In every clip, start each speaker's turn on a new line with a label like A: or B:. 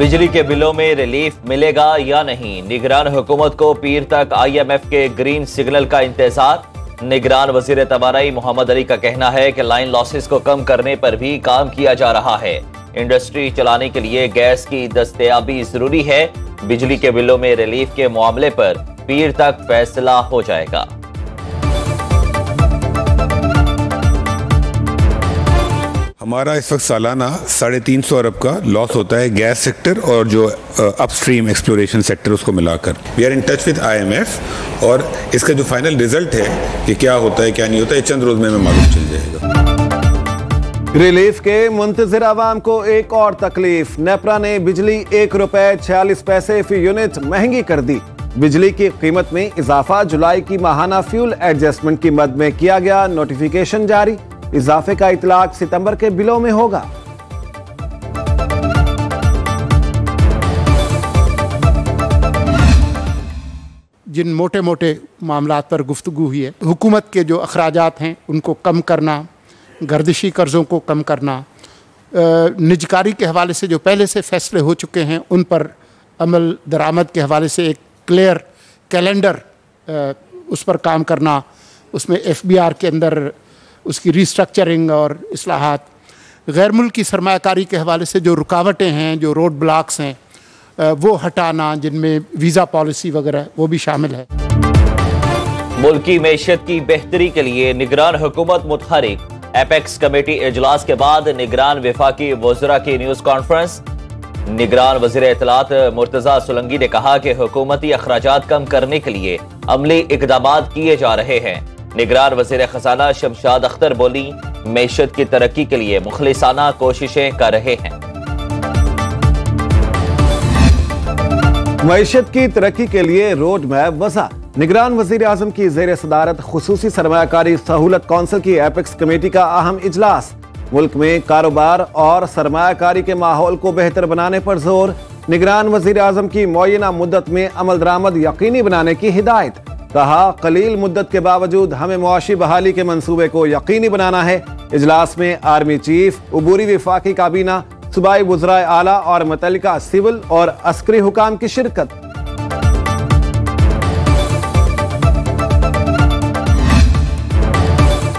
A: बिजली के बिलों में रिलीफ मिलेगा या नहीं, निगरान हुकूमत को पीर तक IMF के ग्रीन सिग्नल का इंतजार। निगरान वजीर तवानाई मोहम्मद अली का कहना है कि लाइन लॉसेस को कम करने पर भी काम किया जा रहा है। इंडस्ट्री चलाने के लिए गैस की दस्तयाबी जरूरी है। बिजली के बिलों में रिलीफ के मामले पर पीर तक फैसला हो जाएगा।
B: हमारा इस वक्त सालाना 350 अरब का लॉस होता है गैस सेक्टर और जो अपस्ट्रीम एक्सप्लोरेशन सेक्टर उसको मिलाकर। We are in touch with IMF और इसका जो फाइनल रिजल्ट है कि क्या होता है क्या नहीं होता है चंद रोज में हमें मालूम चल जाएगा।
C: रिलीफ के मुंतजिर आवाम को एक और तकलीफ। नेपरा ने बिजली 1 रुपए 46 पैसे फी यूनिट महंगी कर दी। बिजली की कीमत में इजाफा जुलाई की माहाना फ्यूल एडजस्टमेंट की मद में किया गया। नोटिफिकेशन जारी। इजाफे का इतलाक सितंबर के बिलों में होगा।
D: जिन मोटे मोटे मामलात पर गुफ्तगू हुई है, हुकूमत के जो अखराजात हैं उनको कम करना, गर्दिशी कर्ज़ों को कम करना, निजकारी के हवाले से जो पहले से फैसले हो चुके हैं उन पर अमल दरामद के हवाले से एक क्लियर कैलेंडर उस पर काम करना, उसमें FBR के अंदर उसकी रिस्ट्रक्चरिंग और इस्लाहात, गैर मुल्की सरमायाकारी के हवाले से जो रुकावटें हैं, जो रोड ब्लॉक्स हैं वो हटाना, जिनमें वीज़ा पॉलिसी वगैरह वो भी शामिल है।
A: मुल्की मैशत की बेहतरी के लिए निगरान हुकूमत मुतहरिक। एपेक्स कमेटी इजलास के बाद निगरान वफाकी वज़रा की न्यूज़ कॉन्फ्रेंस। निगरान वज़ीर इत्तलात मुर्तज़ा सोलंकी ने कहा कि हुकूमती अखराजात कम करने के लिए अमली इक़दामात किए जा रहे हैं। निगरान वज़ीर खजाना शमशाद अख्तर बोली, मैशत की तरक्की के लिए मुखलिसाना कोशिशें कर रहे हैं।
C: मैशत की तरक्की के लिए रोड मैप वज़ा। निगरान वज़ीर आज़म की ज़ेर सदारत खुसूसी सरमायाकारी सहूलत कौंसिल की एपेक्स कमेटी का अहम इजलास। मुल्क में कारोबार और सरमायाकारी के माहौल को बेहतर बनाने पर जोर। निगरान वज़ीर आज़म की मुअय्यना मुद्दत में अमल दरामद यकीनी बनाने की हिदायत। कहा, कलील मुद्दत के बावजूद हमें मुआशी बहाली के मंसूबे को यकीनी बनाना है। इजलास में आर्मी चीफ, उबूरी वफाकी काबीना, सूबाई वज़राए आला और मुतल्लिका सिविल और अस्करी हुकाम की शिरकत।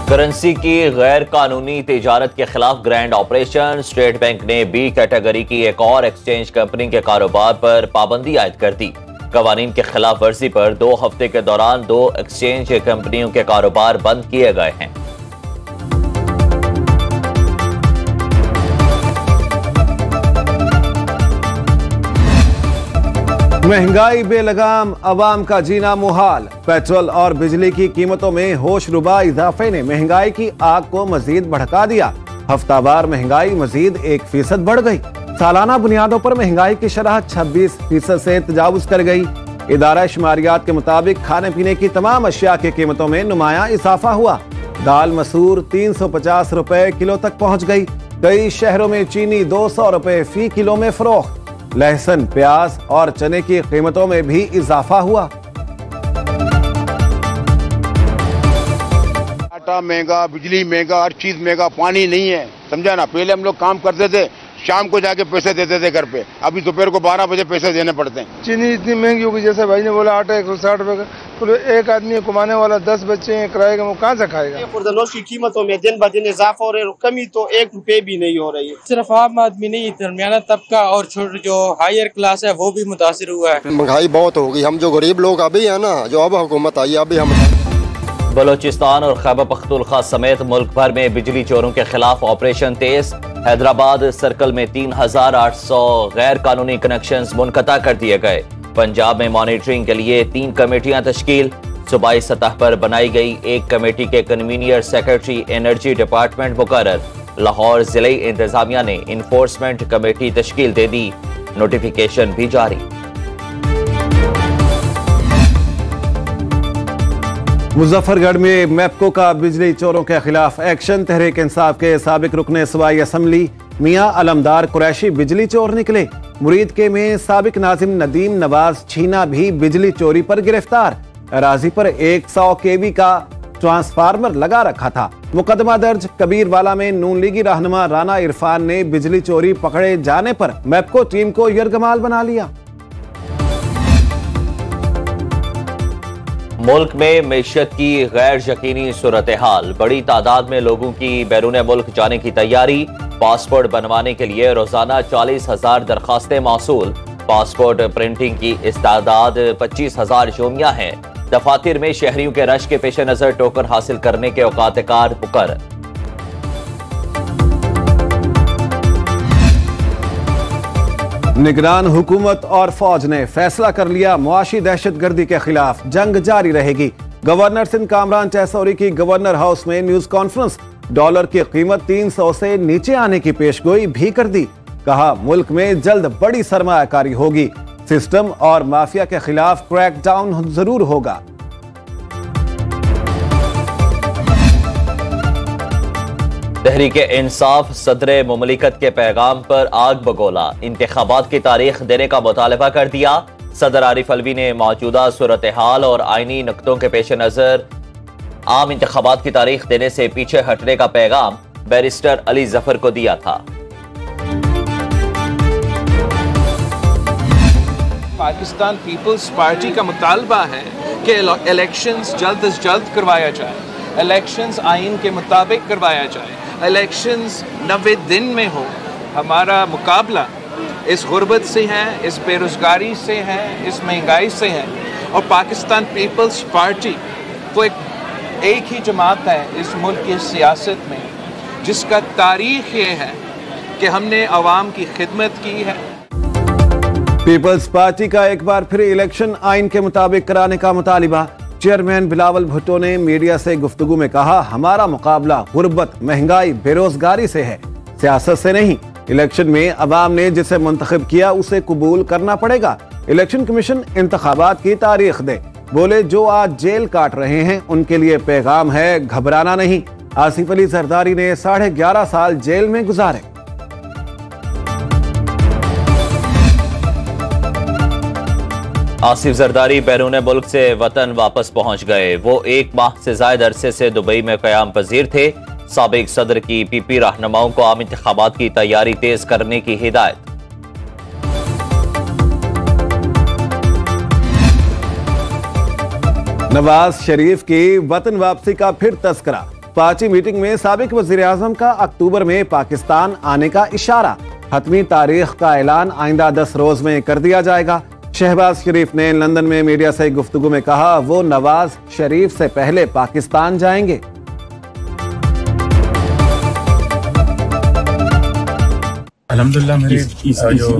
A: करेंसी की गैर कानूनी तिजारत के खिलाफ ग्रैंड ऑपरेशन। स्टेट बैंक ने B कैटेगरी की एक और एक्सचेंज कंपनी के कारोबार पर पाबंदी आयद कर दी। कवानीन के खिलाफ वर्जी पर 2 हफ्ते के दौरान 2 एक्सचेंज कंपनियों के कारोबार बंद किए गए हैं।
C: महंगाई बेलगाम, अवाम का जीना मुहाल। पेट्रोल और बिजली की कीमतों में होशरुबा इजाफे ने महंगाई की आग को मजीद भड़का दिया। हफ्तावार महंगाई मजीद 1% बढ़ गई। सालाना बुनियादों पर महंगाई की शरह 26% से तजावुज कर गई। इदारा शुमारियात के मुताबिक खाने पीने की तमाम अशिया की कीमतों में नुमाया इजाफा हुआ। दाल मसूर 350 रुपए किलो तक पहुंच गई। कई शहरों में चीनी 200 रुपए फी किलो में फरोख्त। लहसुन, प्याज और चने की कीमतों में भी इजाफा हुआ।
E: आटा महंगा, बिजली महंगा, हर चीज महंगा, पानी नहीं है, समझा ना। पहले हम लोग काम करते थे, शाम को जाके पैसे देते थे घर पे, अभी दोपहर को 12 बजे पैसे देने पड़ते हैं।
F: चीनी इतनी महंगी होगी, जैसे भाई ने बोला आटा 160 रुपए का, तो एक आदमी कमाने वाला 10 बच्चे हैं, किराए का, वो कहाँ से खाएगा।
G: खुर्दनोश की कीमतों में दिन ब दिन इजाफा हो रहा है, कमी तो 1 रुपए भी नहीं हो रही है। सिर्फ आम आदमी नहीं, दरमियाना तबका और जो हायर क्लास है वो भी मुतासिर हुआ है।
H: महंगाई बहुत होगी। हम जो गरीब लोग अभी है ना, जो अब हुकूमत आई अभी हम।
A: बलोचिस्तान और खैबर पख्तूनख्वा समेत मुल्क भर में बिजली चोरों के खिलाफ ऑपरेशन तेज। हैदराबाद सर्कल में 3800 गैर कानूनी कनेक्शंस मुनक़ता कर दिए गए। पंजाब में मॉनिटरिंग के लिए 3 कमेटियां तश्कील। सूबाई सतह पर बनाई गई एक कमेटी के कन्वीनियर सेक्रेटरी एनर्जी डिपार्टमेंट मुकर्रर। लाहौर जिले इंतजामिया ने इन्फोर्समेंट कमेटी तश्कील दे दी। नोटिफिकेशन भी जारी।
C: मुजफ्फरगढ़ में मैप्को का बिजली चोरों के खिलाफ एक्शन। तहरीक इंसाफ के साबिक रुकने सूबाई असम्बली मियां अलमदार कुरैशी बिजली चोर निकले। मुरीद के में साबिक नाजिम नदीम नवाज छीना भी बिजली चोरी पर गिरफ्तार। अराजी पर 100 kV का ट्रांसफार्मर लगा रखा था। मुकदमा दर्ज कबीरवाला में नून लीगी रहनुमा राना इरफान ने बिजली चोरी पकड़े जाने पर मैप्को टीम को यरगमाल बना लिया।
A: मुल्क में मैशत की गैर यकीनी सूरत हाल, बड़ी तादाद में लोगों की बैरून मुल्क जाने की तैयारी। पासपोर्ट बनवाने के लिए रोजाना 40,000 दरखास्तें मौसूल। पासपोर्ट प्रिंटिंग की इस्तादाद 25,000 योमिया है। दफातर में शहरियों के रश के पेश नजर टोकन हासिल करने के औकात कार मुकर।
C: निगरान हुकूमत और फौज ने फैसला कर लिया, मुआशी दहशतगर्दी के खिलाफ जंग जारी रहेगी। गवर्नर सिंध कामरान टैसौरी की गवर्नर हाउस में न्यूज कॉन्फ्रेंस। डॉलर की कीमत 300 से नीचे आने की पेशगोई भी कर दी। कहा मुल्क में जल्द बड़ी सरमायाकारी होगी, सिस्टम और माफिया के खिलाफ क्रैकडाउन जरूर होगा।
A: तहरीके इंसाफ सदर मुमलिकत के पैगाम पर आग बगोला, इंतखाबात की तारीख देने का मुतालबा कर दिया। सदर आरिफ अलवी ने मौजूदा सूरत हाल और आईनी नुक्तों के पेश नजर आम इंतखाबात की तारीख देने से पीछे हटने का पैगाम बैरिस्टर अली जफर को दिया था।
I: पाकिस्तान पीपल्स पार्टी का मुतालबा है कि इलेक्शंस जल्द से जल्द करवाया जाए, इलेक्शंस आइन के मुताबिक करवाया जाए, इलेक्शंस 90 दिन में हो। हमारा मुकाबला इस गुर्बत से है, इस बेरोजगारी से है, इस महंगाई से है। और पाकिस्तान पीपल्स पार्टी को एक ही जमात है इस मुल्क की सियासत में जिसका तारीख ये है कि हमने अवाम की खिदमत की है।
C: पीपल्स पार्टी का एक बार फिर इलेक्शन आइन के मुताबिक कराने का मुतालिबा। चेयरमैन बिलावल भुट्टो ने मीडिया से गुफ्तगू में कहा, हमारा मुकाबला गुर्बत, महंगाई, बेरोजगारी से है, सियासत से नहीं। इलेक्शन में अवाम ने जिसे मुंतखब किया उसे कबूल करना पड़ेगा। इलेक्शन कमीशन इंतखाबात की तारीख दे। बोले जो आज जेल काट रहे हैं उनके लिए पैगाम है, घबराना नहीं। आसिफ अली जरदारी ने 11.5 साल जेल में गुजारे।
A: आसिफ जरदारी बैरून मुल्क से वतन वापस पहुंच गए। वो 1 माह से ज्यादा अरसे से दुबई में क़याम पजीर थे। साबिक सदर की पीपी रहनुमाओं को आम इंतखाबात की तैयारी तेज करने की हिदायत।
C: नवाज शरीफ की वतन वापसी का फिर तस्करा। पार्टी मीटिंग में साबिक वजीर आजम का अक्टूबर में पाकिस्तान आने का इशारा। हतमी तारीख का ऐलान आइंदा 10 रोज में कर दिया जाएगा। शहबाज शरीफ ने लंदन में मीडिया से गुफ्तगू में कहा, वो नवाज शरीफ से पहले पाकिस्तान जाएंगे।
J: अल्हम्दुलिल्लाह मेरे जो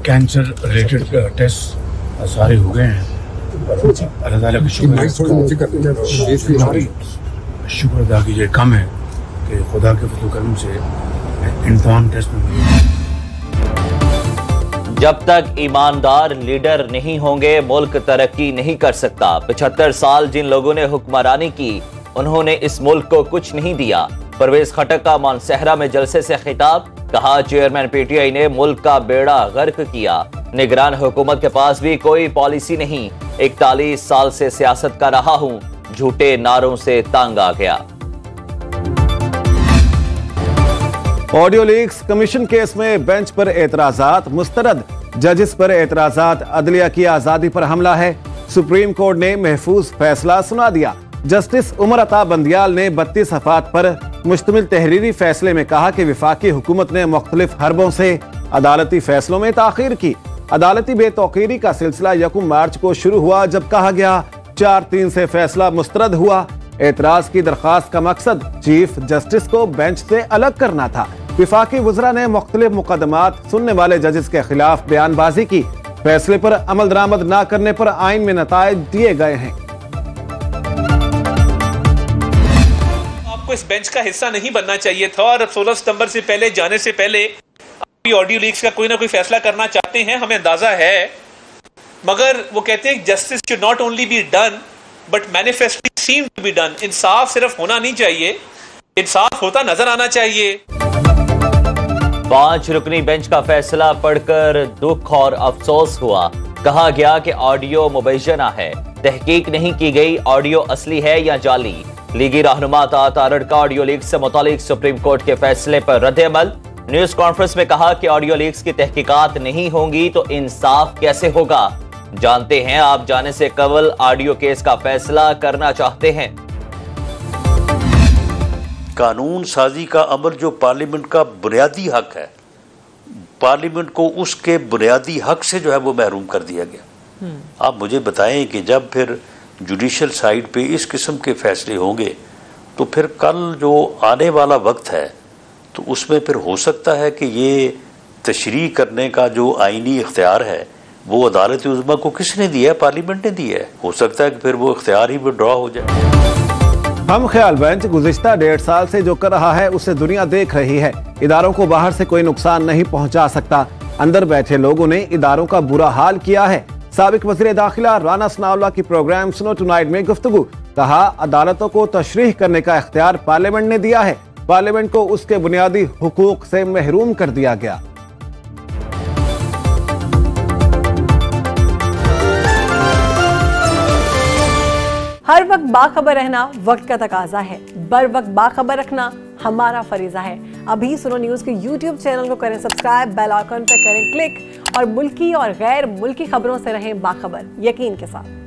J: कैंसर रिलेटेड टेस्ट सारे हो गए हैं। अल्लाह ताला का शुक्र अदा कीजिए। कम है कि खुदा के फजल करम से इन तमाम टेस्ट में।
A: जब तक ईमानदार लीडर नहीं होंगे मुल्क तरक्की नहीं कर सकता। 75 साल जिन लोगों ने हुक्मरानी की उन्होंने इस मुल्क को कुछ नहीं दिया। परवेज खटक का मानसहरा में जलसे से खिताब। कहा चेयरमैन पीटीआई ने मुल्क का बेड़ा गर्क किया। निगरान हुकूमत के पास भी कोई पॉलिसी नहीं। 41 साल से सियासत कर रहा हूं, झूठे नारों से तंग आ गया।
C: ऑडियो लीक्स कमीशन केस में बेंच पर एतराजात मुस्तरद। जजेस पर एतराजात। अदलिया की आजादी पर हमला है। सुप्रीम कोर्ट ने महफूज फैसला सुना दिया। जस्टिस उमर अता बंदियाल ने 32 सफ़ात पर मुश्तमिल तहरीरी फैसले में कहा कि विफाकी हुकूमत ने मुख्तलिफ हरबों से अदालती फैसलों में ताखीर की। अदालती बेतौकीरी का सिलसिला 1 मार्च को शुरू हुआ जब कहा गया 4-3 से फैसला मुस्तरद हुआ। एतराज की दरखास्त का मकसद चीफ जस्टिस को बेंच से अलग करना था। विफाकी वज़रा ने मुख्तलिफ मुकदमात सुनने वाले जजेस के खिलाफ बयानबाजी की। फैसले पर अमल दरामद न करने पर आइन में नताइज दिए गए हैं।
K: आपको इस बेंच का हिस्सा नहीं बनना चाहिए था और 16 सितंबर से पहले जाने से पहले ऑडियो लीक्स का कोई ना कोई फैसला करना चाहते हैं, हमें अंदाजा है। मगर वो कहते हैं justice should not only be done but manifestly seem to be done. इंसाफ सिर्फ होना नहीं चाहिए, इंसाफ होता नजर आना चाहिए।
A: 5 रुकनी बेंच का फैसला पढ़कर दुख और अफसोस हुआ। कहा गया कि ऑडियो मुबैना है, तहकीक नहीं की गई ऑडियो असली है या जाली। लीगी रहनुमा तारड़ का ऑडियो लीक से मुतालिक सुप्रीम कोर्ट के फैसले पर रद्द-ए-अमल। न्यूज कॉन्फ्रेंस में कहा कि ऑडियो लीक्स की तहकीकात नहीं होंगी तो इंसाफ कैसे होगा। जानते हैं, आप जाने से कबल ऑडियो केस का फैसला करना चाहते हैं।
L: कानून साजी का अमल जो पार्लियामेंट का बुनियादी हक है, पार्लियामेंट को उसके बुनियादी हक से जो है वो महरूम कर दिया गया। आप मुझे बताएं कि जब फिर जुडिशल साइड पे इस किस्म के फैसले होंगे तो फिर कल जो आने वाला वक्त है तो उसमें फिर हो सकता है कि ये तशरीह करने का जो आईनी इख्तियार है वो अदालत उज़्मा को किसने दिया है? पार्लियामेंट ने दिया है। हो सकता है कि फिर वो इख्तियार ही विड्रॉ हो जाए।
C: हम ख्याल बेंच गुज़िश्ता 1.5 साल से जो कर रहा है उसे दुनिया देख रही है। इदारों को बाहर से कोई नुकसान नहीं पहुंचा सकता। अंदर बैठे लोगों ने इदारों का बुरा हाल किया है। साबिक वज़ीर दाखिला राना सनाउल्लाह की प्रोग्राम सुनो टुनाइट में गुफ्तगू। कहा, अदालतों को तशरीह करने का इख्तियार पार्लियामेंट ने दिया है। पार्लियामेंट को उसके बुनियादी हुकूक से महरूम कर दिया गया।
M: हर वक्त बाखबर रहना वक्त का तकाजा है। बर वक्त बाखबर रखना हमारा फरीजा है। अभी सुनो न्यूज के YouTube चैनल को करें सब्सक्राइब, बेल आइकन पर करें क्लिक और मुल्की और गैर मुल्की खबरों से रहें बाखबर, यकीन के साथ।